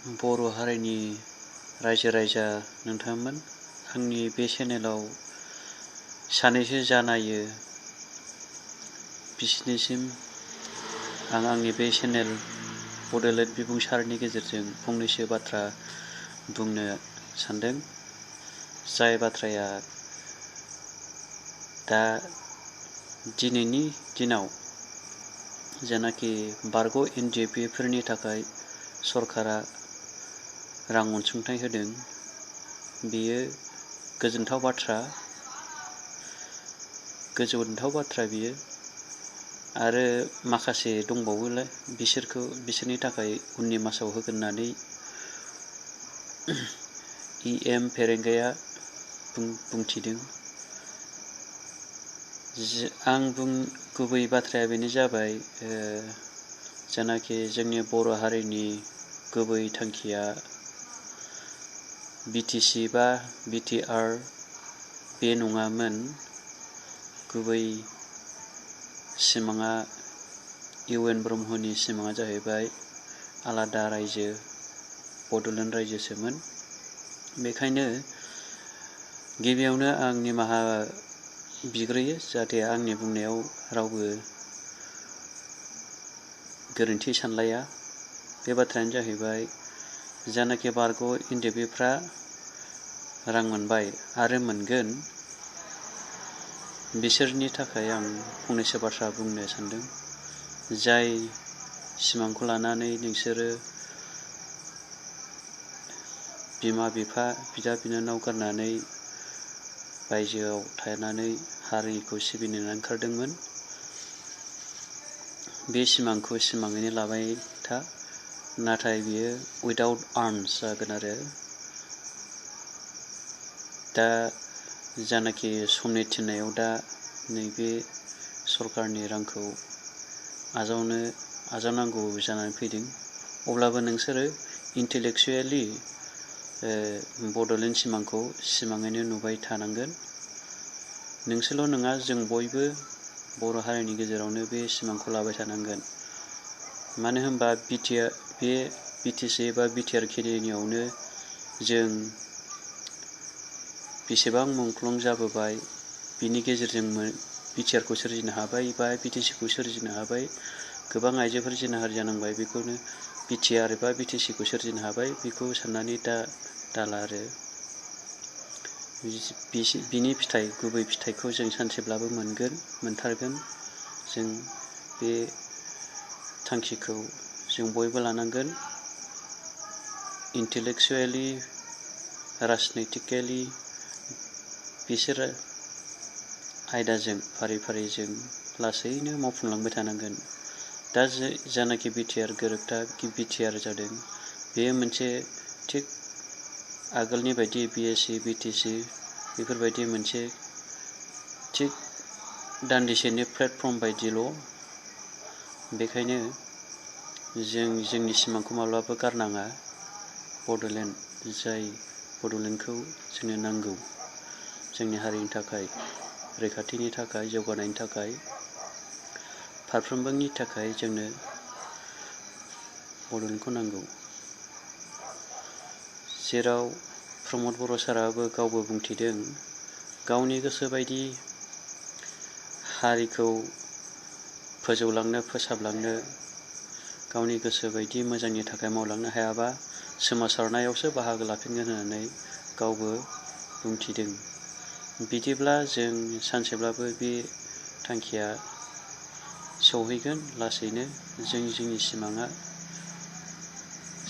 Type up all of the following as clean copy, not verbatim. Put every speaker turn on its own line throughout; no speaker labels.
बर' हारिनि रायजो राजा नोंथांमोन, आंनि बे चेनेलाव सानैसो जानायो बिसोरनिसिम आं आंनि बे चेनेल बड'लेण्ड बिबुंसारनि गेजेरजों फंनैसो बाथ्रा बुंनो सानदों। जाय बाथ्राया दा दिनैनि दिनाव जेनाखि बारग' एनजिअफोरनि थाखाय सरकारा रां अनसुंथाइ होदों, बेयो गोजोनथाव बाथ्रा बियो। आरो माखासे दंबावोलाय बिसोरनि थाखाय उननि मासाव होगोन होननानै EM फेरेंगाया बुंथिदों। गुबै बाथ्राया बेनो जाबाय, जेनाखि जोंनि बर' हारिनि गुबै थांखिया BTC बा BTR बे नङामोन। गुबै सिमाङा UN ब्रह्मनि सिमाङा जाहैबाय आलादा रायजो, बड'लेण्ड रायजोसोमोन। बेखायनो गिबियावनो आं निमाहा बिग्रोयो, जाहाथे आंनि बुंनायाव रावबो गोरोन्थि सानलाया। बे बाथ्रायानो जाहैबाय, जानाखि बारग' एनजिअफ्रा रां मोनबाय आरो मोनगोन, बिसोरनि थाखाय आं फंनैसो बाथ्रा बुंनो सानदों। जाय सिमांखौ लानानै नोंसोरो बिमा बिफा, बिदा बिनानाव गारनानै बायजोआव थानानै हारिखौ सिबिनो ओंखारदोंमोन, बे सिमांखौ सिमाङैनो लाबाय था। नाथाय बियो उइदाउट आर्मस जागोन आरो। दा जानाखि समनि थिननायाव दा नैबे सरकारनि रांखौ आजावनांगौ जानानै फैदों। अब्लाबो नोंसोरो इन्टेलेक्सुवेलि बड'लेण्ड सिमांखौ सिमाङैनो नुबाय थानांगोन। नोंसोरल' नङा, जों बयबो बर' हारिनि गेजेरावनो बे सिमांखौ लाबाय थानांगोन। मानो होनबा बे BTC एबा BTR केरिनियावनो जों बेसेबां मुंख्लं जाबोबाय, बिनि गेजेरजों BTRखौ सोरजिनो हाबाय बा BTCखौ सोरजिनो हाबाय। गोबां आइजोफोर जिनाहारि जानांबाय, बेखौनो BTR एबा BTCखौ सोरजिनो हाबाय। बेखौ साननानै दाला आरो। बिनि गुबै फिथाइखौ जों सानसेब्लाबो मोनथारगोन। जों बे थांखिखौ जों बयबो लानांगोन। इन्टेलेक्सुवेलि, राजनैतिकेलि बिसोर आयदाजों फारि फारि जों लासैनो मावफुंलांबाय थानांगोन। दा जानाखि BTR गोरोबथा BTR जादों, बेयो मोनसे थिग आगोलनि बायदि BSC BTC बेफोरबायदि मोनसे थिग दान्दिसेनि प्लेटफर्म बायदिल'। बेखायनो जों जोंनि सिमांखौ माब्लाबा गारनाङा। जाय बड'लेण्डखौ जोंनो नांगौ, जोंनि हारिनि थाखाय, रैखाथिनि थाखाय, जौगानायनि थाखाय, फारफ्रोमबोनि थाखाय जोंनो बड'लेण्डखौ नांगौ। जेराव प्रमद बर' साराबो गावबो बुंथिदों, गावनि गोसो बायदि हारिखौ फोजौलांनो, फोसाबलांनो, गावनि गोसो बायदि मोजांनि थाखाय मावलांनो हायाबा सोमावसारनायावसो बाहागो लाफिनगोन होननानै गावबो बुंथिदों। बिदिब्ला जों सानसेब्लाबो बे थांखिया सौहैगोन लासैनो। जोंनि सिमाङा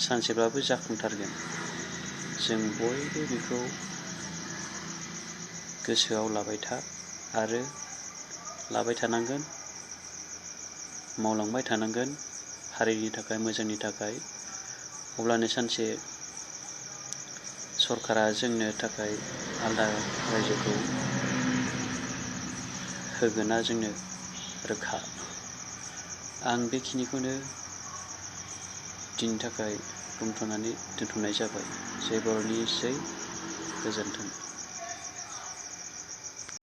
सानसेब्लाबो जाफुंथारगोन। जों बयबो बेखौ गोसोआव लाबाय आरो लाबाय थानांगोन, मावलांबाय थानांगोन हारिनि थाखाय, मोजांनि थाखाय। अब्लानो सानसे सरकारा जोंनो थाखाय आलादा रायजोखौ होगोना जोंनो रोखा। आं बेखिनिखौनो दिनैनि थाखाय बुंथ'नानै दोनथ'नाय जाबाय। जय बर'नि जय, गोजोन्थों।